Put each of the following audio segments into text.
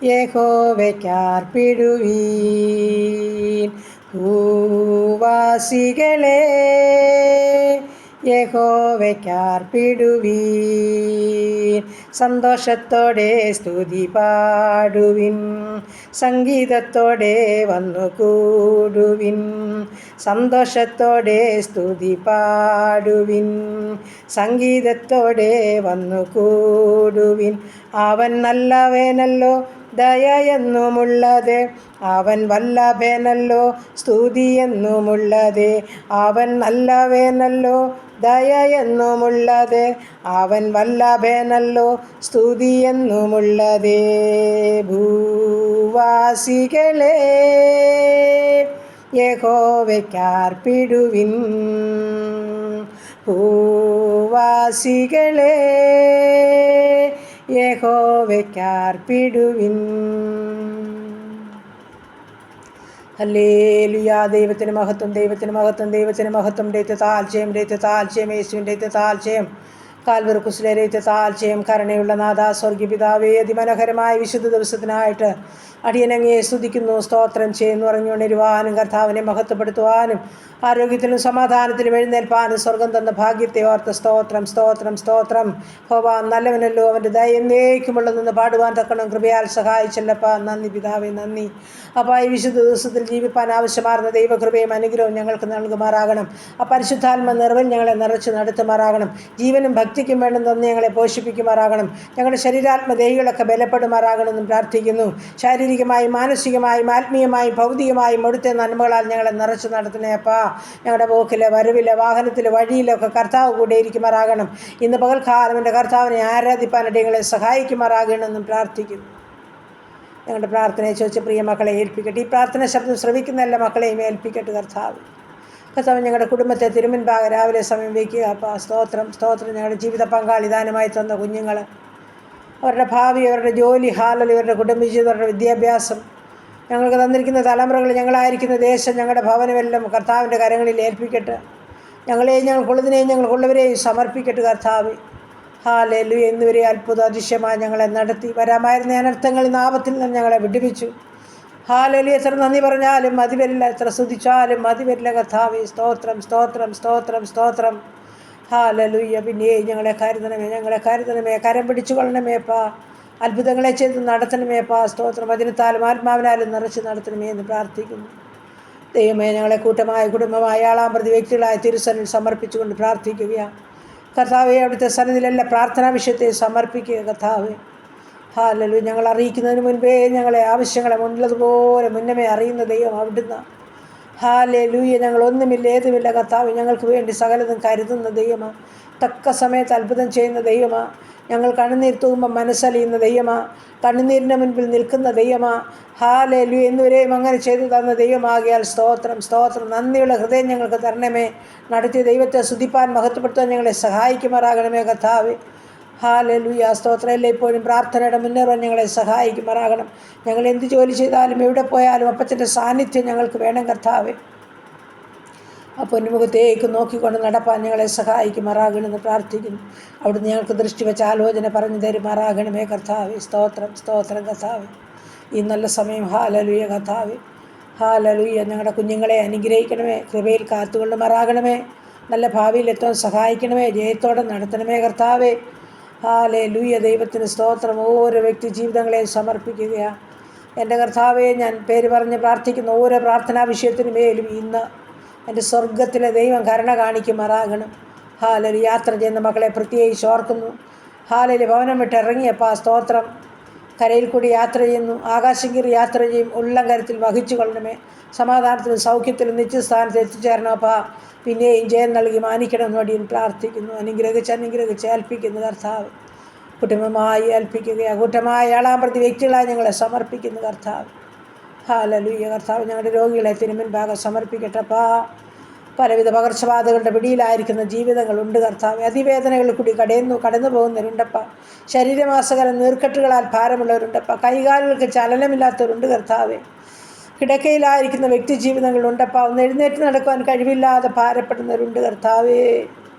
യഹോവയ്ക്കർപ്പിടുവീൻ. ഭൂവാസികളെ യഹോവയ്ക്കർപ്പിടുവീൻ. സന്തോഷത്തോടെ സ്തുതി പാടുവിൻ, സംഗീതത്തോടെ വന്നു കൂടുവിൻ. സന്തോഷത്തോടെ സ്തുതി പാടുവിൻ, സംഗീതത്തോടെ വന്നു കൂടുവിൻ. അവൻ നല്ലവനല്ലോ, ദയ എന്നുമുള്ളത്. അവൻ വല്ലഭനല്ലോ, സ്തുതി എന്നുമുള്ളത്. അവൻ നല്ലവനല്ലോ, ദയ എന്നുമുള്ളത്. അവൻ വല്ലഭനല്ലോ, സ്തുതി എന്നുമുള്ളത്. ഭൂവാസികളെ യഹോവയ്ക്കർപ്പിടുവിൻ. ഭൂവാസികളെ യഹോവയ്ക്കർപ്പിടുവിൻ. ഹല്ലേലൂയ. ദൈവത്തിന് മഹത്വം, ദൈവത്തിന് മഹത്വം, ദൈവത്തിന് മഹത്വം. താഴ്ചയും യേശുവിൻ്റെ താഴ്ചയും കാൽവറി കുരിശിലെ താഴ്ചയും. കരുണയുള്ള നാഥ സ്വർഗീയ പിതാവേ, അതിമനോഹരമായ വിശുദ്ധ ദിവസത്തിനായിട്ട് അടിയനങ്ങയെ സ്തുതിക്കുന്നു, സ്തോത്രം ചെയ്യുന്നു. അറിഞ്ഞുകൊണ്ടിരുവാനും കർത്താവിനെ മഹത്വപ്പെടുത്തുവാനും ആരോഗ്യത്തിലും സമാധാനത്തിലും എഴുന്നേൽപ്പാനും സ്വർഗം തന്ന ഭാഗ്യത്തെ ഓർത്ത് സ്തോത്രം, സ്തോത്രം, സ്തോത്രം. ഹോവാ നല്ലവനല്ലോ, അവൻ്റെ ദയ എന്നേക്കുമുള്ളതെന്ന് പാടുവാൻ തക്കണം കൃപയാൽ സഹായിച്ചല്ലപ്പാ. നന്ദി പിതാവേ, നന്ദി അപ്പോൾ ഈ വിശുദ്ധ ദിവസത്തിൽ ജീവിപ്പാൻ ആവശ്യമാർന്ന ദൈവകൃപയും അനുഗ്രഹവും ഞങ്ങൾക്ക് നൽകുമാറാകണം. ആ പരിശുദ്ധാത്മ നിറവിൽ ഞങ്ങളെ നിറച്ച് നടത്തുമാറാകണം. ജീവനും ഭക്തിക്കും വേണ്ടും തന്ന് ഞങ്ങളെ പോഷിപ്പിക്കുമാറാകണം. ഞങ്ങളുടെ ശരീരാത്മദേഹികളൊക്കെ ബലപ്പെടുമാറാകണമെന്നും പ്രാർത്ഥിക്കുന്നു. ശാരീരികമായും മാനസികമായും ആത്മീയമായും ഭൗതികമായും അവിടുത്തെ നന്മകളാൽ ഞങ്ങളെ നിറച്ച് നടത്തണേ അപ്പാ. ഞങ്ങളുടെ പോക്കിലെ വരവിലെ വാഹനത്തിലെ വഴിയിലൊക്കെ കർത്താവ് കൂടെ ഇരിക്കുമാറാകണം. ഇന്ന് പകൽക്കാലം എൻ്റെ കർത്താവിനെ ആരാധിപ്പാനായിട്ട് ഞങ്ങളെ സഹായിക്കുമാറാകണമെന്നും പ്രാർത്ഥിക്കുന്നു. ഞങ്ങളുടെ പ്രാർത്ഥനയെ ചോദിച്ച പ്രിയ മക്കളെ ഏൽപ്പിക്കട്ടെ. ഈ പ്രാർത്ഥന ശബ്ദം ശ്രവിക്കുന്ന എല്ലാ മക്കളെയും ഏൽപ്പിക്കട്ടെ കർത്താവ്. കർത്താവ് ഞങ്ങളുടെ കുടുംബത്തെ തിരുമുൻപാകെ രാവിലെ സമയം വയ്ക്കുക അപ്പാ. സ്തോത്രം, സ്തോത്രം. ഞങ്ങളുടെ ജീവിത പങ്കാളി ദാനമായി തന്ന കുഞ്ഞുങ്ങൾ, അവരുടെ ഭാവി, അവരുടെ ജോലി, ഇവരുടെ കുടുംബജീവിതം, അവരുടെ വിദ്യാഭ്യാസം, ഞങ്ങൾക്ക് തന്നിരിക്കുന്ന തലമുറകൾ, ഞങ്ങളായിരിക്കുന്ന ദേശം, ഞങ്ങളുടെ ഭവനമെല്ലാം കർത്താവിൻ്റെ കരങ്ങളിൽ ഏൽപ്പിക്കട്ടെ. ഞങ്ങളെയും ഞങ്ങൾക്കുള്ളതിനെയും ഞങ്ങൾക്കുള്ളവരെയും സമർപ്പിക്കട്ടെ കർത്താവ്. ഹല്ലേലൂയ. ഇന്നുവരെ അത്ഭുത അതിശയമായി ഞങ്ങളെ നടത്തി. വരാമായിരുന്ന അനർത്ഥങ്ങളിൽ നിന്ന്, ആപത്തിൽ നിന്ന് ഞങ്ങളെ വിടുവിച്ചു. ഹല്ലേലൂയ. എത്ര നന്ദി പറഞ്ഞാലും മതി വരില്ല, എത്ര സ്തുതിച്ചാലും മതി വരില്ല കർത്താവേ. സ്തോത്രം, സ്തോത്രം, സ്തോത്രം, സ്തോത്രം. ഹല്ലേലൂയ. പിന്നെ ഞങ്ങളെ കരുതണമേ, ഞങ്ങളെ കരുതണമേ, കരം പിടിച്ചു കൊള്ളണമേപ്പാ. അത്ഭുതങ്ങളെ ചെയ്ത് നടത്തണമേപ്പാ. സ്തോത്രം. വചനത്താലും ആത്മാവിനാലും നിറച്ച് നടത്തണമേ എന്ന് പ്രാർത്ഥിക്കുന്നു. ദൈവമേ, ഞങ്ങളെ കൂട്ടമായ കുടുംബമായ ആളാം പ്രതി വ്യക്തികളായ തിരുസനിൽ സമർപ്പിച്ചുകൊണ്ട് പ്രാർത്ഥിക്കുകയാണ് കർത്താവെ. അവിടുത്തെ സന്നിധിയിലെല്ലാം പ്രാർത്ഥനാ വിഷയത്തെ സമർപ്പിക്കുക കർത്താവെ. ഹല്ലേലൂയ. ഞങ്ങൾ അറിയിക്കുന്നതിന് മുൻപേ ഞങ്ങളെ ആവശ്യങ്ങളെ മുന്നിലതുപോലെ മുന്നമേ അറിയുന്ന ദൈവം അവിടുന്ന്. ഹല്ലേലൂയ. ഞങ്ങളൊന്നുമില്ല, ഏതുമില്ല കർത്താവ്. ഞങ്ങൾക്ക് വേണ്ടി സകലതും കരുതുന്ന ദൈവമാണ്. തക്ക സമയത്ത് അത്ഭുതം ചെയ്യുന്ന ദൈവമാണ്. ഞങ്ങൾ കണ്ണുനീർ തൂകുമ്പോൾ മനസ്സലിയുന്ന ദൈവമാണ്. കണ്ണുനീരിൻ്റെ മുൻപിൽ നിൽക്കുന്ന ദൈവമാണ്. ഹല്ലേലൂയ. എന്നുവരെയും അങ്ങനെ ചെയ്തു തന്ന ദൈവമാകിയാൽ സ്തോത്രം, സ്തോത്രം. നന്ദിയുള്ള ഹൃദയം ഞങ്ങൾക്ക് തരണമേ. നടത്തിയ ദൈവത്തെ സ്തുതിപ്പാൻ മഹത്വപ്പെടുത്താൻ ഞങ്ങളെ സഹായിക്കുമാറാകണമേ കർത്താവേ. ഹല്ലേലൂയ. സ്തോത്രം. എല്ലായ്പ്പോഴും പ്രാർത്ഥനയുടെ മുന്നേറാൻ ഞങ്ങളെ സഹായിക്കുമാറാകണം. ഞങ്ങൾ എന്ത് ജോലി ചെയ്താലും എവിടെ പോയാലും അപ്പച്ചൻ്റെ സാന്നിധ്യം ഞങ്ങൾക്ക് വേണം കർത്താവേ. ആ പൊന്നുമുഖത്തേക്ക് നോക്കിക്കൊണ്ട് നടപ്പാൻ ഞങ്ങളെ സഹായിക്കുമാറാകണമെന്ന് പ്രാർത്ഥിക്കുന്നു. അവിടുന്ന് ഞങ്ങൾക്ക് ദൃഷ്ടി വെച്ച ആലോചന പറഞ്ഞു തരുമാറാകണമേ കർത്താവേ. സ്തോത്രം, സ്തോത്രം കർത്താവേ. ഈ നല്ല സമയം ഹല്ലേലൂയ കർത്താവേ. ഹല്ലേലൂയ. ഞങ്ങളുടെ കുഞ്ഞുങ്ങളെ അനുഗ്രഹിക്കണമേ, കൃപയിൽ കാത്തുകൊള്ളുമാറാകണമേ. നല്ല ഭാവിയിലെത്താൻ സഹായിക്കണമേ, ജയത്തോടെ നടത്തണമേ കർത്താവേ. ഹല്ലേലൂയ. ദൈവത്തിന് സ്തോത്രം. ഓരോ വ്യക്തി ജീവിതങ്ങളെയും സമർപ്പിക്കുകയാണ് എൻ്റെ കർത്താവേ. ഞാൻ പേര് പറഞ്ഞ് പ്രാർത്ഥിക്കുന്ന ഓരോ പ്രാർത്ഥനാ വിഷയത്തിനു മേലും ഇന്ന് എൻ്റെ സ്വർഗത്തിലെ ദൈവം കരുണ കാണിക്കുമാറാകണം. ഹല്ലേലൂയ. യാത്ര ചെയ്യുന്ന മക്കളെ പ്രത്യേകിച്ച് ഓർക്കുന്നു. ഹല്ലേലൂയ. ഭവനം വിട്ട് ഇറങ്ങിയപ്പാ സ്തോത്രം. കരയിൽ കൂടി യാത്ര ചെയ്യുന്നു, ആകാശം കീറി യാത്ര ചെയ്യും. ഉള്ളം കരത്തിൽ വഹിച്ചു കൊള്ളണമേ. സമാധാനത്തിലും സൗഖ്യത്തിലും നിത്യസ്ഥാനത്ത് എത്തിച്ചേരണപ്പാ. പിന്നെയും ജയം നൽകി മാനിക്കണമെന്ന് വേണ്ടി പ്രാർത്ഥിക്കുന്നു. അനുഗ്രഹിച്ച് ഏൽപ്പിക്കുന്നു കർത്താവ്. കുടുംബമായി ഏൽപ്പിക്കുകയാണ്. കൂട്ടമായി ആളാം പ്രതി വ്യക്തികളായി ഞങ്ങളെ സമർപ്പിക്കുന്നു കർത്താവ്. ഹല്ലേലൂയ. കർത്താവ് ഞങ്ങളുടെ രോഗികളെ തിരുമുൻപാകെ സമർപ്പിക്കട്ടപ്പാ. പലവിധ പകർച്ചബാധകളുടെ പിടിയിലായിരിക്കുന്ന ജീവിതങ്ങളുണ്ട് കർത്താവ്. അതിവേദനകളിൽ കൂടി കടന്നു പോകുന്നവരുണ്ടപ്പ. ശരീരമാസകലം നീർക്കെട്ടുകളാൽ ഭാരമുള്ളവരുണ്ടപ്പ. കൈകാലുകൾക്ക് ചലനമില്ലാത്തവരുണ്ട് കർത്താവെ. കിടക്കയിലായിരിക്കുന്ന വ്യക്തി ജീവിതങ്ങളുണ്ടപ്പ. ഒന്ന് എഴുന്നേറ്റ് നടക്കുവാൻ കഴിവില്ലാതെ ഭാരപ്പെടുന്നവരുണ്ട് കർത്താവേ.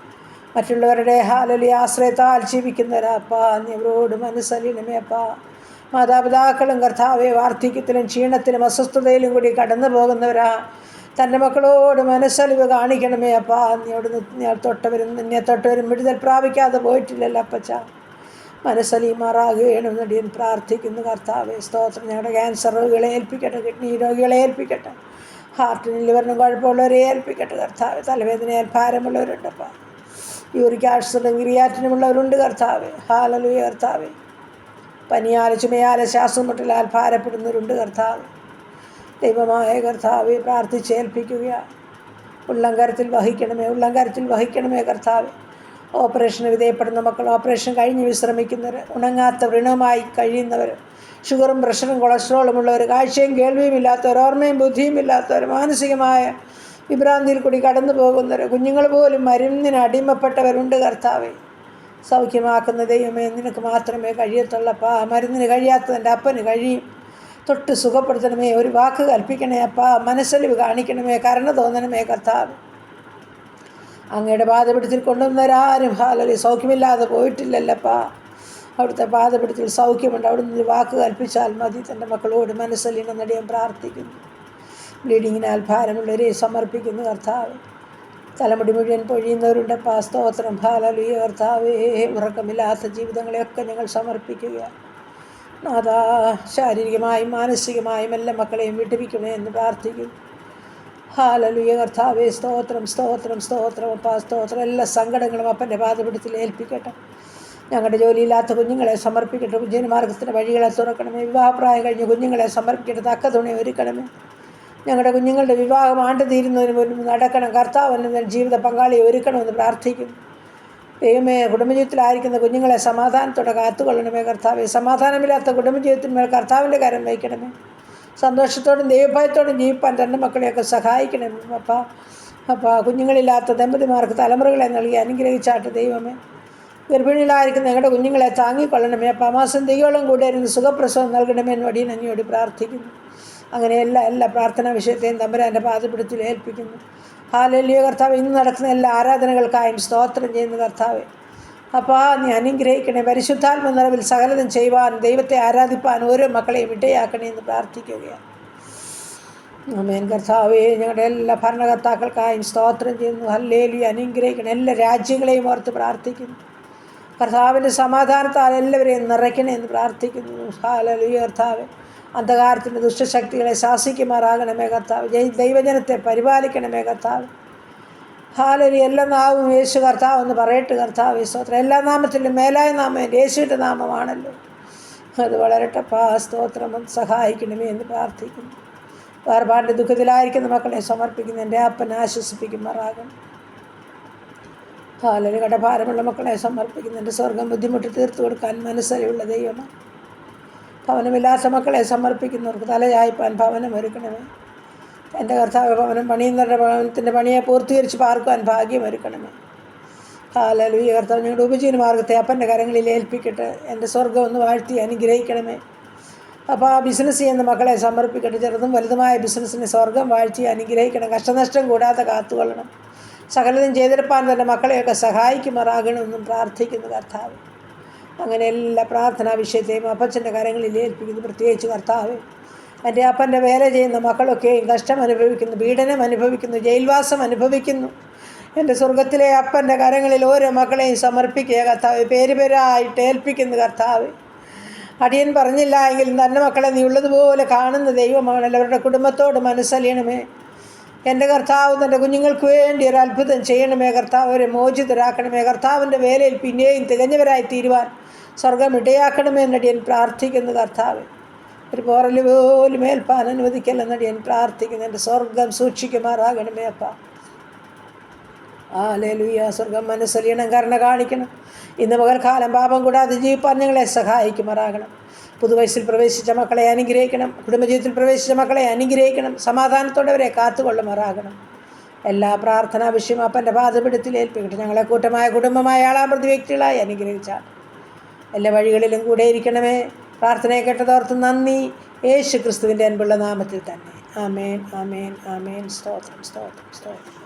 മറ്റുള്ളവരുടെ ഹാലലി ആശ്രയത്താൽ ജീവിക്കുന്നവരപ്പാ, നീ അവരോട് മനസ്സലിയണമേ അപ്പാ. മാതാപിതാക്കളും കർത്താവെ വാർദ്ധക്യത്തിലും ക്ഷീണത്തിലും അസ്വസ്ഥതയിലും കൂടി കടന്നു പോകുന്നവരാ. തൻ്റെ മക്കളോട് മനസ്സലിവ് കാണിക്കണമേ അപ്പാ. നീ അവിടുന്ന് നിന്നെ തൊട്ടവരും വിടുതൽ പ്രാപിക്കാതെ പോയിട്ടില്ലല്ലോ അപ്പച്ച. മനസ്സലിയുമാറാകുകയാണ് നടിയൻ പ്രാർത്ഥിക്കുന്നു കർത്താവെ. സ്തോത്രം. ഞങ്ങളുടെ ക്യാൻസർ രോഗികളെ ഏൽപ്പിക്കട്ടെ, കിഡ്നി രോഗികളെ ഏൽപ്പിക്കട്ടെ, ഹാർട്ടിനും ലിവറിനും കുഴപ്പമുള്ളവരെ ഏൽപ്പിക്കട്ടെ കർത്താവെ. തലവേദനയാൽ ഭാരമുള്ളവരുണ്ടപ്പാ, യൂറിക് ആസിഡും ക്രിയാറ്റിനുമുള്ളവരുണ്ട് കർത്താവെ. ഹാലലൂയ കർത്താവെ. പനിയാൽ ചുമയാൽ ശ്വാസം മുട്ടലാൽ ഭാരപ്പെടുന്നവരുണ്ട് കർത്താവ്. ദൈവമായ കർത്താവെ പ്രാർത്ഥിച്ചേൽപ്പിക്കുക. ഉള്ളംകരത്തിൽ വഹിക്കണമേ കർത്താവ്. ഓപ്പറേഷന് വിധേയപ്പെടുന്ന മക്കൾ, ഓപ്പറേഷൻ കഴിഞ്ഞ് വിശ്രമിക്കുന്നവർ, ഉണങ്ങാത്ത വ്രണവുമായി കഴിയുന്നവർ, ഷുഗറും പ്രഷറും കൊളസ്ട്രോളും ഉള്ളവർ, കാഴ്ചയും കേൾവിയും ഇല്ലാത്തവർ, ഓർമ്മയും ബുദ്ധിയും ഇല്ലാത്തവർ, മാനസികമായ വിഭ്രാന്തിയിൽ കൂടി കടന്നു പോകുന്നവർ, കുഞ്ഞുങ്ങൾ പോലും മരുന്നിന് അടിമപ്പെട്ടവരുണ്ട് കർത്താവെ. സൗഖ്യമാക്കുന്ന ദൈവമേ, നിനക്ക് മാത്രമേ കഴിയത്തുള്ളപ്പാ. മരുന്നിന് കഴിയാത്തതിൻ്റെ അപ്പന് കഴിയും. തൊട്ട് സുഖപ്പെടുത്തണമേ, ഒരു വാക്ക് കൽപ്പിക്കണേ അപ്പാ. മനസ്സലിവ് കാണിക്കണമേ, കരുണ തോന്നണമേ കർത്താവ്. അങ്ങയുടെ പാദപിടുത്തിൽ കൊണ്ടുവന്നവരാരും ഹാലലി സൗഖ്യമില്ലാതെ പോയിട്ടില്ലല്ലപ്പാ. അവിടുത്തെ പാദപിടുത്തിൽ സൗഖ്യമുണ്ട്. അവിടുന്ന് ഒരു വാക്ക് കൽപ്പിച്ചാൽ മതി. തൻ്റെ മക്കളോട് മനസ്സലിയണം നടിയാൻ പ്രാർത്ഥിക്കുന്നു. ബ്ലീഡിങ്ങിനാൽ ഭാരമുള്ളവരെ സമർപ്പിക്കുന്നു കർത്താവ്. തലമുടി മുഴുവൻ പൊഴിയുന്നവരുണ്ടപ്പാ. സ്തോത്രം. ഹാലലൂയ കർത്താവേ. ഉറക്കമില്ലാത്ത ജീവിതങ്ങളെയൊക്കെ ഞങ്ങൾ സമർപ്പിക്കുക. നാഥാ, ശാരീരികമായും മാനസികമായും എല്ലാ മക്കളെയും വിടുവിക്കണേ എന്ന് പ്രാർത്ഥിക്കുന്നു. ഹാലലൂയ കർത്താവേ. സ്തോത്രം അപ്പാ. സ്തോത്രം. എല്ലാ സങ്കടങ്ങളും അപ്പൻ്റെ പാദപിടുത്തിൽ ഏൽപ്പിക്കട്ടെ. ഞങ്ങളുടെ ജോലിയില്ലാത്ത കുഞ്ഞുങ്ങളെ സമർപ്പിക്കട്ടെ. വിജയമാർഗത്തിൻ്റെ വഴികളെ തുറക്കണമേ. വിവാഹപ്രായം കഴിഞ്ഞ് കുഞ്ഞുങ്ങളെ സമർപ്പിക്കട്ടെ. തക്ക തുണി ഒരുക്കണമേ. ഞങ്ങളുടെ കുഞ്ഞുങ്ങളുടെ വിവാഹം ആണ്ട് തീരുന്നതിന് മുൻപ് നടക്കണം. കർത്താവിന് ജീവിത പങ്കാളിയെ ഒരുക്കണമെന്ന് പ്രാർത്ഥിക്കുന്നു. ദൈവമേ, കുടുംബജീവിതത്തിലായിരിക്കുന്ന കുഞ്ഞുങ്ങളെ സമാധാനത്തോടെ കാത്തുകൊള്ളണമേ കർത്താവെ. സമാധാനമില്ലാത്ത കുടുംബജീവിതത്തിന്മേൽ കർത്താവിൻ്റെ കരം വയ്ക്കണമേ. സന്തോഷത്തോടും ദൈവഭയത്തോടും ജീവിപ്പാൻ തൻ്റെ മക്കളെയൊക്കെ സഹായിക്കണമേ അപ്പാ. കുഞ്ഞുങ്ങളില്ലാത്ത ദമ്പതിമാർക്ക് തലമുറകളെ നൽകി അനുഗ്രഹിച്ചാട്ട് ദൈവമേ. ഗർഭിണികളായിരിക്കുന്ന ഞങ്ങളുടെ കുഞ്ഞുങ്ങളെ താങ്ങിക്കൊള്ളണമേ അപ്പാ. മാസം തികയോളം കൂടെ ഇരുന്ന് സുഖപ്രസവം നൽകണമേ എന്ന് വടിയും അങ്ങയോട് പ്രാർത്ഥിക്കുന്നു. അങ്ങനെ എല്ലാ പ്രാർത്ഥനാ വിഷയത്തെയും തമ്പുരാൻ്റെ പാദപിടുത്തിൽ ഏൽപ്പിക്കുന്നു. ഹാലലൂയ കർത്താവ്. ഇന്ന് നടക്കുന്ന എല്ലാ ആരാധനകൾക്കായും സ്തോത്രം ചെയ്യുന്നു കർത്താവെ. അപ്പാ, നീ അനുഗ്രഹിക്കണേ. പരിശുദ്ധാത്മ നിറവിൽ സകലതും ചെയ്യുവാൻ, ദൈവത്തെ ആരാധിപ്പാൻ ഓരോ മക്കളെയും ഇടയാക്കണേ എന്ന് പ്രാർത്ഥിക്കുകയാണ്. ആമേൻ കർത്താവേ. ഞങ്ങളുടെ എല്ലാ ഭരണകർത്താക്കൾക്കായും സ്തോത്രം ചെയ്യുന്നു. ഹല്ലേലൂയ. അനുഗ്രഹിക്കണം. എല്ലാ രാജ്യങ്ങളെയും ഓർത്ത് പ്രാർത്ഥിക്കുന്നു. കർത്താവിൻ്റെ സമാധാനത്താൽ എല്ലാവരെയും നിറയ്ക്കണേ എന്ന് പ്രാർത്ഥിക്കുന്നു. ഹാലലൂയ കർത്താവെ. അന്ധകാരത്തിൻ്റെ ദുഷ്ടശക്തികളെ ശാസിക്കുമാറാകണമേ കർത്താവ്. ദൈവജനത്തെ പരിപാലിക്കണമേ കർത്താവ്. ഹാലലി. എല്ലാ നാമവും യേശു കർത്താവ് എന്ന് പറയട്ടെ കർത്താവ്. സ്തോത്രം. എല്ലാ നാമത്തിലും മേലായ നാമം യേശുവിൻ്റെ നാമമാണല്ലോ. അത് വളരട്ടപ്പാ. സ്തോത്രം. സഹായിക്കണമേ എന്ന് പ്രാർത്ഥിക്കുന്നു. വേർപാടിൻ്റെ ദുഃഖത്തിലായിരിക്കുന്ന മക്കളെ സമർപ്പിക്കുന്നു. എൻ്റെ അപ്പൻ ആശ്വസിപ്പിക്കുമാറാകണം. ഹാലലി. കടഭാരമുള്ള മക്കളെ സമർപ്പിക്കുന്നു. എൻ്റെ സ്വർഗം ബുദ്ധിമുട്ട് തീർത്തു കൊടുക്കാൻ മനസ്സലിയുള്ള ദൈവമാണ്. ഭവനമില്ലാത്ത മക്കളെ സമർപ്പിക്കുന്നവർക്ക് തലചായ്പാൻ ഭവനം ഒരുക്കണമേ. എൻ്റെ കർത്താവ്. ഭവനം പണിയുന്നവരുടെ ഭവനത്തിൻ്റെ പണിയെ പൂർത്തീകരിച്ച് പാർക്കുവാൻ ഭാഗ്യം ഒരുക്കണമേ. ഹാലലൂയ കർത്താവ്. ഞങ്ങളുടെ ഉപജീവന മാർഗത്തെ അപ്പൻ്റെ കരങ്ങളിൽ ഏൽപ്പിക്കട്ടെ. എൻ്റെ സ്വർഗം ഒന്ന് വാഴ്ത്തി അനുഗ്രഹിക്കണമേ. അപ്പോൾ ആ ബിസിനസ് ചെയ്യുന്ന മക്കളെ സമർപ്പിക്കട്ടെ. ചെറുതും വലുതുമായ ബിസിനസ്സിനെ സ്വർഗം വാഴ്ത്തി അനുഗ്രഹിക്കണം. കഷ്ടനഷ്ടം കൂടാതെ കാത്തുകൊള്ളണം. സകലതും ചെയ്തെടുപ്പാൻ തന്നെ മക്കളെയൊക്കെ സഹായിക്കുമാറാകണമെന്നും പ്രാർത്ഥിക്കുന്നു കർത്താവ്. അങ്ങനെ എല്ലാ പ്രാർത്ഥനാ വിഷയത്തെയും അപ്പച്ചൻ്റെ കരങ്ങളിൽ ഏൽപ്പിക്കുന്നു. പ്രത്യേകിച്ച് കർത്താവ്, എൻ്റെ അപ്പൻ്റെ വേല ചെയ്യുന്ന മക്കളൊക്കെയും കഷ്ടം അനുഭവിക്കുന്നു, പീഡനം അനുഭവിക്കുന്നു, ജയിൽവാസം അനുഭവിക്കുന്നു. എൻ്റെ സ്വർഗത്തിലെ അപ്പൻ്റെ കരങ്ങളിൽ ഓരോ മക്കളെയും സമർപ്പിക്കുക കർത്താവ്. പേരായിട്ട് ഏൽപ്പിക്കുന്നു കർത്താവ്. അടിയൻ പറഞ്ഞില്ല എങ്കിലും തന്നെ മക്കളെ നീ ഉള്ളതുപോലെ കാണുന്ന ദൈവമാണല്ലോ. അവരുടെ കുടുംബത്തോട് മനസ്സലിയണമേ. എൻ്റെ കർത്താവ് തൻ്റെ കുഞ്ഞുങ്ങൾക്ക് വേണ്ടി ഒരു അത്ഭുതം ചെയ്യണമേ കർത്താവ്. അവരെ മോചിതരാക്കണമേ. കർത്താവിൻ്റെ വേലയിൽ പിന്നെയും തികഞ്ഞവരായി തീരുവാൻ സ്വർഗം ഇടയാക്കണമേ എന്നടിയൻ പ്രാർത്ഥിക്കുന്നു കർത്താവ്. ഒരു പോറൽ പോലും ഏൽപ്പാൻ അനുവദിക്കല്ലെന്നടിയൻ പ്രാർത്ഥിക്കുന്നു. എൻ്റെ സ്വർഗം സൂക്ഷിക്കുമാറാകണമേ അപ്പ. ഹല്ലേലൂയ. സ്വർഗം മനസ്സലിയണം, കരുണ കാണിക്കണം. ഇന്ന് പകൽക്കാലം പാപം കൂടാതെ ജീവിപ്പാൻ ഞങ്ങളെ സഹായിക്കുമാറാകണം. പുതുവയസ്സിൽ പ്രവേശിച്ച മക്കളെ അനുഗ്രഹിക്കണം. കുടുംബജീവിതത്തിൽ പ്രവേശിച്ച മക്കളെ അനുഗ്രഹിക്കണം. സമാധാനത്തോടെ അവരെ കാത്തുകൊള്ളുമാറാകണം. എല്ലാ പ്രാർത്ഥനാ വിഷയം അപ്പൻ്റെ പാദപീഠത്തിൽ ഏൽപ്പിക്കട്ടെ. ഞങ്ങളെ കൂട്ടമായ കുടുംബമായ ആളാം പ്രതി വ്യക്തികളായി അനുഗ്രഹിച്ചാൽ എല്ലാ വഴികളിലും കൂടെ ഇരിക്കണമേ. പ്രാർത്ഥനയെ കേട്ടതോർത്ത് നന്ദി. യേശു ക്രിസ്തുവിൻ്റെ അൻപുള്ള നാമത്തിൽ തന്നെ. ആമേൻ, ആമേൻ, ആമേൻ. സ്തോത്രം, സ്തോത്രം, സ്തോത്രം.